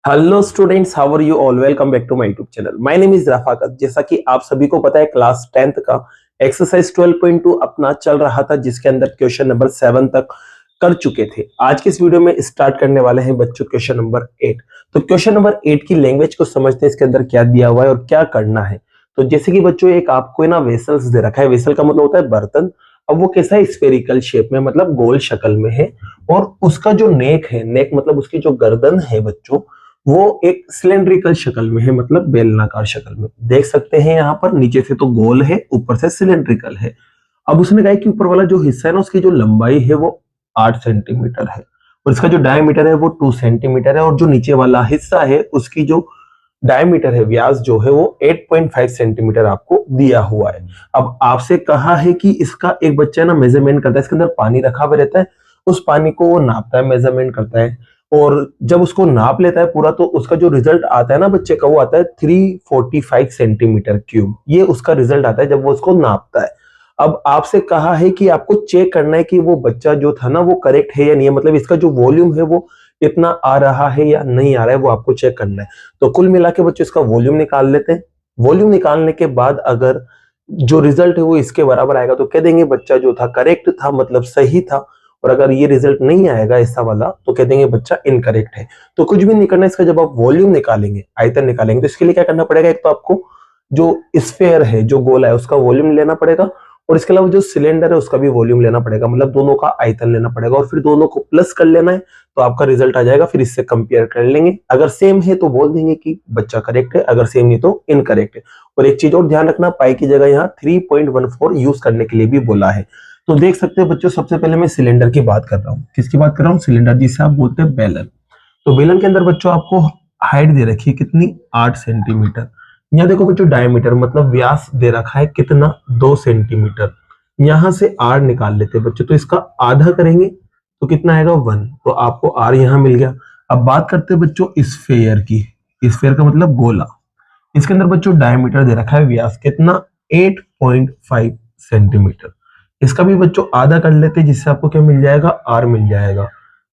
Hello students, how are you all. Welcome back to my YouTube channel. My name is Rafaqat. जैसा कि आप सभी को पता है, क्लास 10th का एक्सरसाइज 12.2 अपना चल रहा था, जिसके अंदर क्वेश्चन नंबर 7 तक कर चुके थे। आज के इस वीडियो में स्टार्ट करने वाले हैं बच्चों क्वेश्चन नंबर 8। तो क्वेश्चन नंबर 8 की लैंग्वेज को समझते हैं, इसके अंदर क्या दिया हुआ है और क्या करना है। तो जैसे कि बच्चों एक आपको ना वेसल्स दे रखा है। वेसल का मतलब होता है बर्तन। अब वो कैसा है, स्फेरिकल शेप में, मतलब गोल शक्ल में है। और उसका जो नेक है, नेक मतलब उसकी जो गर्दन है बच्चों, वो एक सिलेंड्रिकल शक्ल में है, मतलब बेलनाकार शक्ल में। देख सकते हैं यहाँ पर नीचे से तो गोल है, ऊपर से सिलेंड्रिकल है। अब उसने कहा कि ऊपर वाला जो हिस्सा है ना, उसकी जो लंबाई है वो 8 सेंटीमीटर है, और इसका जो डायमीटर है वो 2 सेंटीमीटर है, और जो नीचे वाला हिस्सा है उसकी जो डायमीटर है, व्यास जो है वो 8.5 सेंटीमीटर आपको दिया हुआ है। अब आपसे कहा है कि इसका एक बच्चा ना मेजरमेंट करता है, इसके अंदर पानी रखा हुआ रहता है, उस पानी को वो नापता है, मेजरमेंट करता है। और जब उसको नाप लेता है पूरा, तो उसका जो रिजल्ट आता है ना बच्चे का, वो आता है 345 सेंटीमीटर क्यूब। ये उसका रिजल्ट आता है जब वो उसको नापता है। अब आपसे कहा है कि आपको चेक करना है कि वो बच्चा जो था ना वो करेक्ट है या नहीं है, मतलब इसका जो वॉल्यूम है वो इतना आ रहा है या नहीं आ रहा है, वो आपको चेक करना है। तो कुल मिला के बच्चों इसका वॉल्यूम निकाल लेते हैं। वॉल्यूम निकालने के बाद अगर जो रिजल्ट है वो इसके बराबर आएगा तो कह देंगे बच्चा जो था करेक्ट था, मतलब सही था। और अगर ये रिजल्ट नहीं आएगा ऐसा वाला, तो कह देंगे बच्चा इनकरेक्ट है। तो कुछ भी नहीं करना इसका। जब आप वॉल्यूम निकालेंगे, आयतन निकालेंगे, तो इसके लिए क्या करना पड़ेगा, एक तो आपको जो स्फेयर है, जो गोला है, उसका वॉल्यूम लेना पड़ेगा। और इसके अलावा जो सिलेंडर है उसका भी वॉल्यूम लेना पड़ेगा, मतलब दोनों का आयतन लेना पड़ेगा, और फिर दोनों को प्लस कर लेना है, तो आपका रिजल्ट आ जाएगा। फिर इससे कंपेयर कर लेंगे, अगर सेम है तो बोल देंगे कि बच्चा करेक्ट है, अगर सेम नहीं तो इनकरेक्ट है। और एक चीज और ध्यान रखना, पाई की जगह यहाँ 3.14 यूज करने के लिए भी बोला है। तो देख सकते हैं बच्चों, सबसे पहले मैं सिलेंडर की बात कर रहा हूँ। किसकी बात कर रहा हूँ? सिलेंडर, जिसे आप बोलते हैं बेलन। तो बेलन के अंदर बच्चों आपको हाइट दे रखी है कितनी, 8 सेंटीमीटर। यहाँ देखो बच्चों डायमीटर मतलब व्यास दे रखा है कितना, 2 सेंटीमीटर। यहां से आर निकाल लेते हैं बच्चों, तो इसका आधा करेंगे तो कितना आएगा, 1। तो आपको आर यहां मिल गया। अब बात करते हैं बच्चों स्फेयर की। स्फेयर का मतलब गोला। इसके अंदर बच्चों डायमीटर दे रखा है, व्यास कितना, 8.5 सेंटीमीटर। इसका भी बच्चों आधा कर लेते हैं, जिससे आपको क्या मिल जाएगा, आर मिल जाएगा।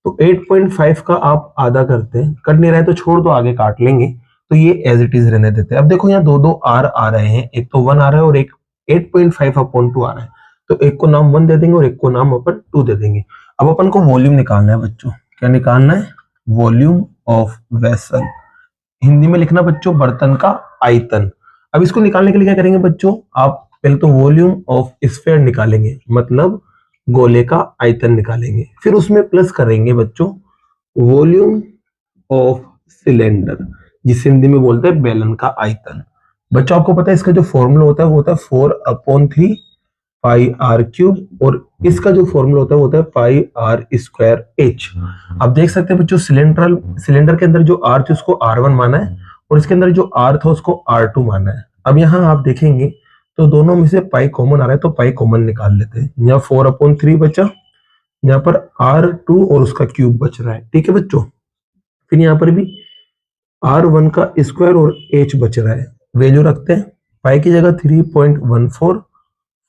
तो 8.5 का आप आधा करते हैं, कर नहीं रहे तो छोड़ दो, आगे काट लेंगे। तो ये एज इट इज रहने देते हैं। अब देखो यहाँ दो दो आर आ रहे हैं, एक तो 1 आ रहा है और एक 8.5/2 आ रहा है। तो एक को नाम 1 दे देंगे और एक को नाम अपन 2 दे देंगे। अब अपन को वॉल्यूम निकालना है बच्चों। क्या निकालना है? Volume of vessel. हिंदी में लिखना बच्चों बर्तन का आयतन। अब इसको निकालने के लिए क्या करेंगे बच्चों, आप पहले तो वॉल्यूम ऑफ स्फीयर निकालेंगे, मतलब गोले का आयतन निकालेंगे। फिर उसमें प्लस करेंगे बच्चों वॉल्यूम ऑफ सिलेंडर, जिसे हिंदी में बोलते हैं बेलन का आयतन। बच्चों आपको पता है इसका जो फॉर्मूला होता है वो होता है 4/3 पाई आर क्यूब, और इसका जो फॉर्मूला होता है वो होता है पाई आर स्क्वायर एच। अब देख सकते हैं बच्चों सिलेंडर के अंदर जो आर थी उसको R1 माना है, और इसके अंदर जो आर था उसको R2 माना है। अब यहाँ आप देखेंगे तो दोनों में से पाई कॉमन आ रहा है, तो पाई कॉमन निकाल लेते हैं। यहाँ 4/3 बचा, यहाँ पर R2 और उसका क्यूब बच रहा है, ठीक है बच्चों। फिर यहाँ पर भी R1 का स्क्वायर और H बच रहा है, वैल्यू रखते हैं। पाई की जगह 3.14,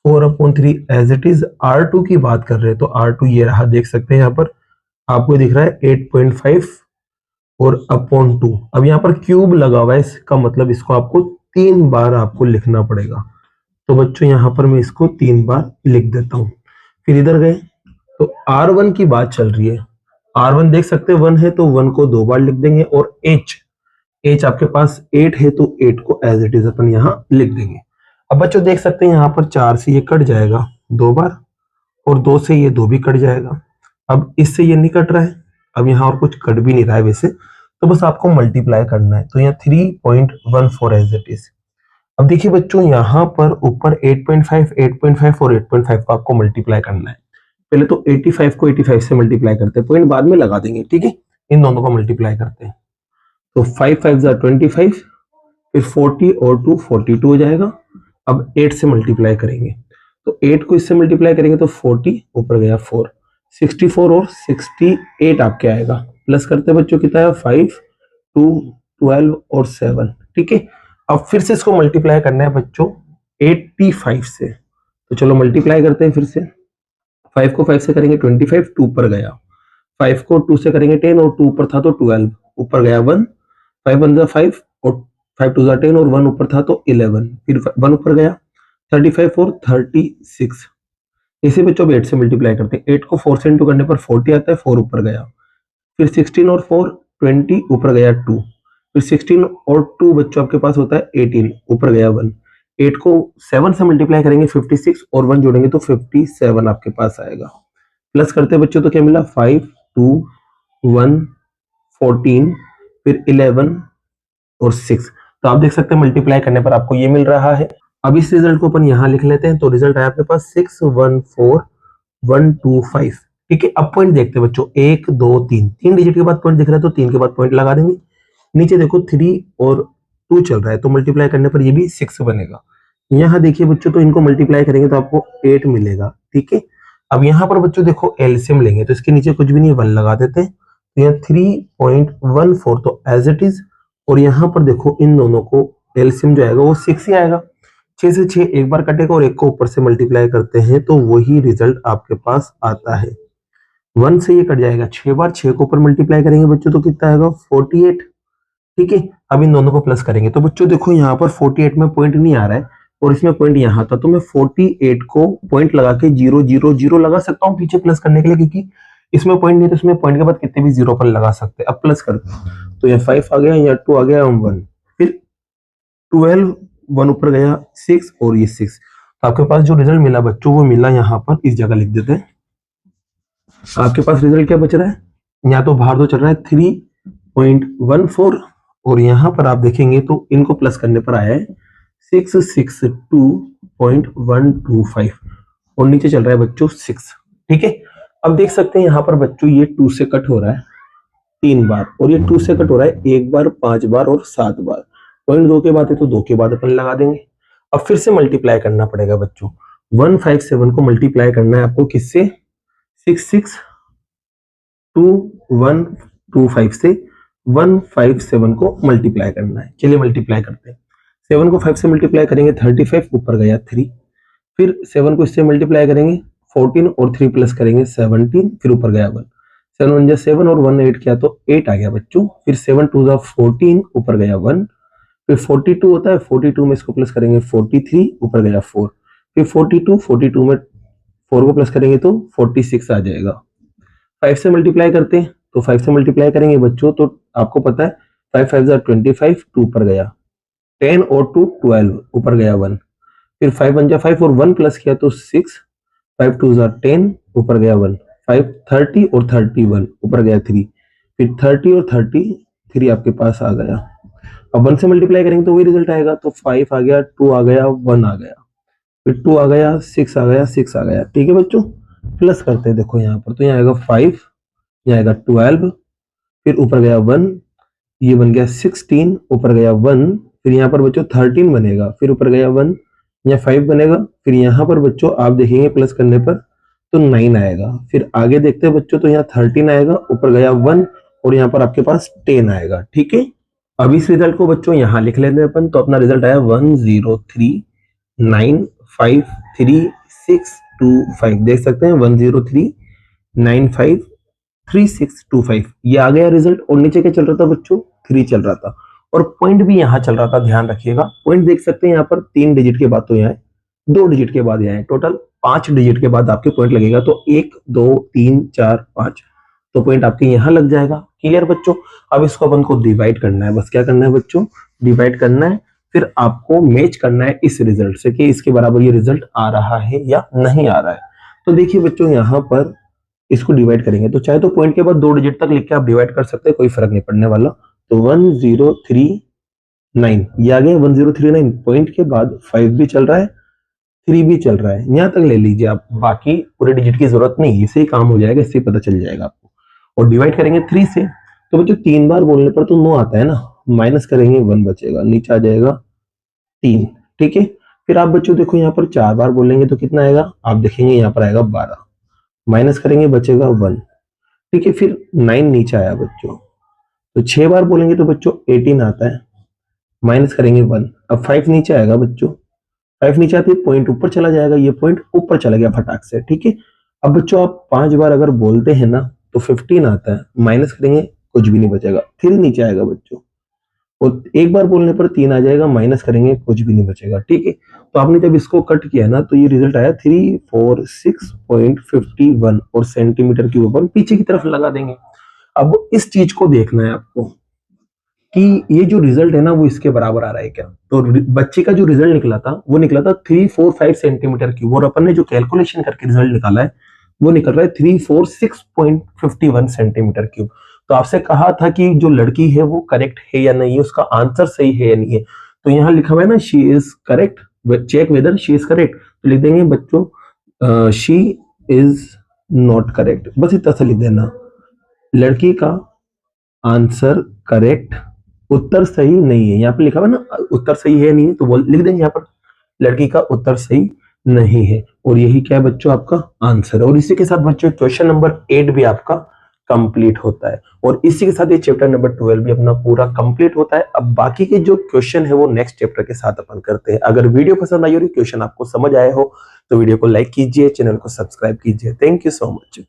4/3 एज इट इज। R2 की बात कर रहे हैं तो R2 ये रहा, देख सकते हैं यहाँ पर आपको दिख रहा है 8.5 और अपॉन 2। अब यहाँ पर क्यूब लगा हुआ है, इसका मतलब इसको आपको 3 बार आपको लिखना पड़ेगा। तो बच्चों यहाँ पर मैं इसको 3 बार लिख देता हूँ। फिर इधर गए तो R1 की बात चल रही है। R1 देख सकते हैं 1 है तो 1 को 2 बार लिख देंगे, और H आपके पास 8 है तो 8 को एज इट इज अपन यहाँ लिख देंगे। अब बच्चों देख सकते हैं यहाँ पर 4 से ये कट जाएगा 2 बार, और 2 से ये 2 भी कट जाएगा। अब इससे ये नहीं कट रहा है, अब यहाँ और कुछ कट भी नहीं रहा है वैसे, तो बस आपको मल्टीप्लाई करना है। तो यहाँ 3.14 एज इट इज। अब देखिए बच्चों यहाँ पर ऊपर 8.5, 8.5 और 8.5 को आपको मल्टीप्लाई करना है। पहले तो 85 को 85 से मल्टीप्लाई करते हैं, पॉइंट बाद में लगा देंगे, ठीक है। इन दोनों को मल्टीप्लाई करते हैं तो 5 5 जा 25, फिर 40 और 2 42 हो जाएगा। अब 8 से मल्टीप्लाई करेंगे, तो 8 को इससे मल्टीप्लाई करेंगे तो 40 ऊपर गया 4, 64 और 68 आपके आएगा। प्लस करते बच्चों कितना है, 5 2 12 और 7, ठीक है। अब फिर से इसको मल्टीप्लाई करना है बच्चों 85 से, तो चलो मल्टीप्लाई करते हैं फिर से। 5 को 5 से करेंगे 25, 2 पर गया। 5 को 2 से करेंगे 10, और 2 पर था तो 12, ऊपर गया 1। 5 1 5 और 5 2 10 और 1 ऊपर था तो 11, फिर 1 ऊपर गया 35 और 36। इसे बच्चों अब 8 से मल्टीप्लाई करते हैं। 8 को 4 से इंटू करने पर 40 आता है, 4 ऊपर गया। फिर 16 और 4 20, ऊपर गया 2। फिर 16 और 2 बच्चों आपके पास होता है 18, ऊपर गया 1। 8 को 7 से मल्टीप्लाई करेंगे 56 और 1 जोड़ेंगे तो 57 आपके पास आएगा। प्लस करते हैं बच्चों तो क्या मिला 5 2 1 14, फिर 11 और 6। तो आप देख सकते हैं मल्टीप्लाई करने पर आपको ये मिल रहा है। अब इस रिजल्ट को अपन यहां लिख लेते हैं। तो रिजल्ट आया आपके पास 614125। ठीक है, अब पॉइंट देखते हैं बच्चों, 1 2 3, 3 डिजिट के बाद पॉइंट दिख रहा है तो 3 के बाद पॉइंट लगा देंगे। नीचे देखो 3 और 2 चल रहा है तो मल्टीप्लाई करने पर ये भी 6 बनेगा। यहाँ देखिए बच्चों, तो इनको मल्टीप्लाई करेंगे तो आपको 8 मिलेगा। ठीक है, अब यहाँ पर बच्चों देखो एलसीएम लेंगे तो इसके नीचे कुछ भी नहीं, 1 लगा देते हैं। तो यहाँ 3.14 तो एज इट इज, और यहाँ पर देखो इन दोनों को एलसीएम जो आएगा वो 6 ही आएगा। 6 से 6 एक बार कटेगा और एक को ऊपर से मल्टीप्लाई करते हैं तो वही रिजल्ट आपके पास आता है। 1 से ये कट जाएगा 6 बार, 6 को ऊपर मल्टीप्लाई करेंगे बच्चों तो कितना आएगा 48। ठीक है, अब इन दोनों को प्लस करेंगे तो बच्चों देखो यहाँ पर 48 में पॉइंट नहीं आ रहा है और इसमें पॉइंट यहाँ था, तो मैं 48 को पॉइंट लगा के 0 0 0 लगा सकता हूँ पीछे प्लस करने के लिए, क्योंकि इसमें पॉइंट नहीं, तो इसमें पॉइंट के बाद कितने भी 0 पर लगा सकते हैं। अब प्लस करते हैं तो यहाँ 5 आ गया, यहाँ 2 आ गया, 1, फिर 12, 1 ऊपर गया 6 और ये 6। तो आपके पास जो रिजल्ट मिला बच्चों वो मिला, यहाँ पर इस जगह लिख देते हैं। आपके पास रिजल्ट क्या बच रहा है, यहाँ तो बाहर तो चल रहा है 3.14 और यहाँ पर आप देखेंगे तो इनको प्लस करने पर आया है 662.125 और नीचे चल रहा है बच्चों 6। ठीक है, अब देख सकते हैं यहाँ पर बच्चों ये 2 से कट हो रहा है 3 बार और ये 2 से कट हो रहा है 1 बार, 5 बार और 7 बार। पॉइंट 2 के बाद है तो 2 के बाद अपन लगा देंगे। अब फिर से मल्टीप्लाई करना पड़ेगा बच्चों। 157 को मल्टीप्लाई करना है आपको किससे, 662125 से 157 को मल्टीप्लाई करना है। चलिए मल्टीप्लाई करते हैं। 7 को 5 से मल्टीप्लाई करेंगे 35, ऊपर गया 3। फिर 7 को इससे मल्टीप्लाई करेंगे 14 और 3 प्लस करेंगे 17, फिर ऊपर गया 1। 7 1 7 और 1 8 किया तो 8 आ गया बच्चों। फिर 7 2 14, ऊपर गया 1। फिर 42 होता है, 42 में इसको प्लस करेंगे 43, ऊपर गया 4। फिर 42 में 4 को प्लस करेंगे तो 46 आ जाएगा। 5 से मल्टीप्लाई करते हैं तो 5 से मल्टीप्लाई करेंगे बच्चों तो आपको पता है 5 5 25, 2 ऊपर गया 10 और 2 12, ऊपर गया 1। फिर 5 1 5 और 1 प्लस किया तो 6, 5 2 10, ऊपर गया 1। 5 30 और 31, ऊपर गया 3। फिर 30 और 33 आपके पास आ गया। अब 1 से मल्टीप्लाई करेंगे तो वही रिजल्ट आएगा, तो 5 आ गया, 2 आ गया, 1 आ गया, फिर 2 आ गया, 6 आ गया, 6 आ गया। ठीक है बच्चों, प्लस करते हैं देखो यहाँ पर, तो यहाँ आएगा 5, यहाँ आएगा 12, फिर ऊपर गया 1, ये बन गया 16, ऊपर गया 1। फिर यहाँ पर बच्चों 13 बनेगा, फिर ऊपर गया 1, यहाँ 5 बनेगा। फिर यहाँ पर बच्चों आप देखेंगे प्लस करने पर तो 9 आएगा। फिर आगे देखते हैं बच्चों, तो यहाँ 13 आएगा, ऊपर गया 1 और यहाँ पर आपके पास 10 आएगा। ठीक है, अब इस रिजल्ट को बच्चों यहाँ लिख लेते हैं अपन। तो अपना रिजल्ट आया 103953625। देख सकते हैं 103953625 ये आ गया रिजल्ट। और नीचे क्या चल रहा था बच्चों, 3 चल रहा था और पॉइंट भी यहाँ चल रहा था। ध्यान रखिएगा, पॉइंट देख सकते हैं यहाँ पर 3 डिजिट के बाद तो यहाँ है, 2 डिजिट के बाद यहाँ है, टोटल 5 डिजिट के बाद आपके पॉइंट लगेगा। तो 1 2 3 4 5 तो पॉइंट आपके यहाँ लग जाएगा। क्लियर बच्चों, अब इसको अपन को डिवाइड करना है। बस क्या करना है बच्चों, डिवाइड करना है, फिर आपको मैच करना है इस रिजल्ट से कि इसके बराबर ये रिजल्ट आ रहा है या नहीं आ रहा है। तो देखिए बच्चों, यहाँ पर इसको डिवाइड करेंगे तो चाहे तो पॉइंट के बाद 2 डिजिट तक लिख के आप डिवाइड कर सकते हैं, कोई फर्क नहीं पड़ने वाला। तो 1039 ये आ गया 1039। पॉइंट के बाद 5 भी चल रहा है, 3 भी चल रहा है, यहाँ तक ले लीजिए आप, बाकी पूरे डिजिट की जरूरत नहीं, इससे ही काम हो जाएगा, इससे पता चल जाएगा आपको। और डिवाइड करेंगे 3 से तो बच्चों 3 बार बोलने पर तो 9 आता है ना, माइनस करेंगे 1 बचेगा, नीचे आ जाएगा 3। ठीक है, फिर आप बच्चों देखो यहाँ पर 4 बार बोलेंगे तो कितना आएगा, आप देखेंगे यहाँ पर आएगा 12, माइनस करेंगे बचेगा 1। ठीक है, फिर 9 नीचे आया बच्चों। तो 6 बार बोलेंगे तो बच्चों 18 आता है, माइनस करेंगे 1। अब 5 नीचे आएगा बच्चों, 5 नीचे आते ही पॉइंट ऊपर चला जाएगा, ये पॉइंट ऊपर चला गया फटाक से। ठीक है, अब बच्चों आप 5 बार अगर बोलते हैं ना तो 15 आता है, माइनस करेंगे कुछ भी नहीं बचेगा। 3 नीचे आएगा बच्चों, और एक बार बोलने पर 3 आ जाएगा, माइनस करेंगे कुछ भी नहीं बचेगा, ठीक है। तो आपने जब इसको कट किया ना तो ये रिजल्ट आया 346.51 और सेंटीमीटर क्यूब अपन पीछे की तरफ लगा देंगे। अब इस चीज को देखना है आपको कि ये जो रिजल्ट है ना वो इसके बराबर आ रहा है क्या। तो बच्चे का जो रिजल्ट निकला था वो निकला था 345 सेंटीमीटर क्यूब, और अपन ने जो कैलकुलेशन करके रिजल्ट निकाला है वो निकल रहा है 346.51 सेंटीमीटर क्यूब। तो आपसे कहा था कि जो लड़की है वो करेक्ट है या नहीं है, उसका आंसर सही है या नहीं है। तो यहाँ लिखा हुआ है ना she is correct, check whether she is correct, तो लिख देंगे बच्चों शी इज नॉट करेक्ट, बस इतना सा लिख देना। लड़की का आंसर करेक्ट, उत्तर सही नहीं है। यहाँ पे लिखा हुआ है ना उत्तर सही है नहीं है, तो बोल लिख देंगे यहाँ पर लड़की का उत्तर सही नहीं है। और यही क्या है बच्चों आपका आंसर है। और इसी के साथ बच्चों क्वेश्चन नंबर 8 भी आपका कंप्लीट होता है, और इसी के साथ ये चैप्टर नंबर 12 भी अपना पूरा कंप्लीट होता है। अब बाकी के जो क्वेश्चन है वो नेक्स्ट चैप्टर के साथ अपन करते हैं। अगर वीडियो पसंद आई और क्वेश्चन आपको समझ आए हो तो वीडियो को लाइक कीजिए, चैनल को सब्सक्राइब कीजिए। Thank you so much.